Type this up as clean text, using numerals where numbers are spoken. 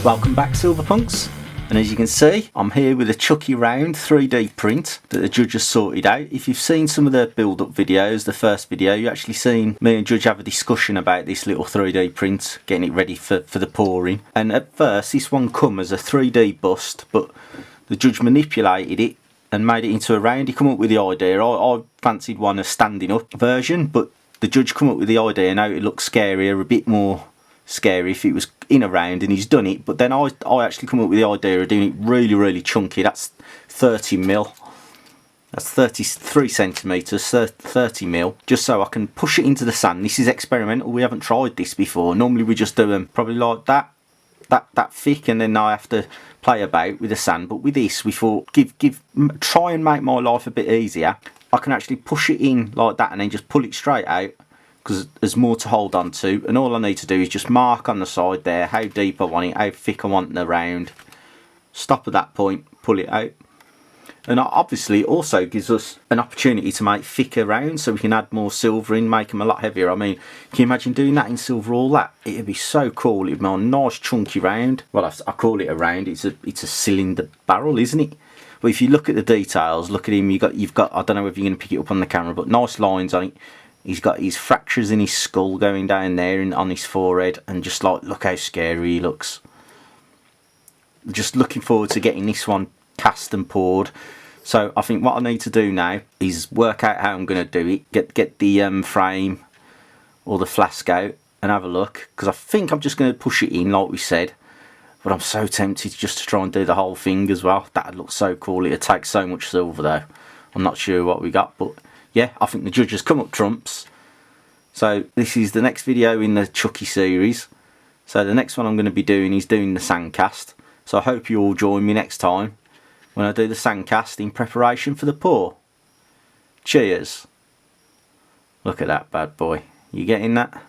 Welcome back, Silverpunks, and as you can see I'm here with a Chucky round 3D print that the judge has sorted out. If you've seen some of the build-up videos, the first video, you actually seen me and judge have a discussion about this little 3D print, getting it ready for the pouring. And at first this one come as a 3D bust, but the judge manipulated it and made it into a round. He come up with the idea. I fancied one a standing up version, but the judge come up with the idea now it looks scarier, a bit more scary if it was in a round, and he's done it. But then I actually come up with the idea of doing it really chunky. That's 30 mil, that's 33 centimeters, 30 mil, just so I can push it into the sand. This is experimental, we haven't tried this before. Normally we just do them probably like that thick, and then I have to play about with the sand. But with this we thought try and make my life a bit easier. I can actually push it in like that and then just pull it straight out, because there's more to hold on to, and all I need to do is just mark on the side there how deep I want it, how thick I want the round, stop at that point, pull it out. And obviously it also gives us an opportunity to make thicker rounds, so we can add more silver in, make them a lot heavier. I mean, can you imagine doing that in silver, all that? It'd be so cool. It'd be a nice chunky round. Well, I call it a round, it's a cylinder barrel, isn't it? But if you look at the details, look at him, you've got I don't know if you're going to pick it up on the camera, but nice lines on it. He's got his fractures in his skull going down there and on his forehead, and just like, look how scary he looks. Just looking forward to getting this one cast and poured. So I think what I need to do now is work out how I'm going to do it. Get the frame or the flask out and have a look, because I think I'm just going to push it in like we said. But I'm so tempted just to try and do the whole thing as well. That'd look so cool. It'd take so much silver though. I'm not sure what we got, but yeah, I think the judge has come up trumps. So this is the next video in the Chucky series. So the next one I'm going to be doing is doing the sandcast. So I hope you all join me next time when I do the sandcast in preparation for the pour. Cheers. Look at that bad boy. You getting that?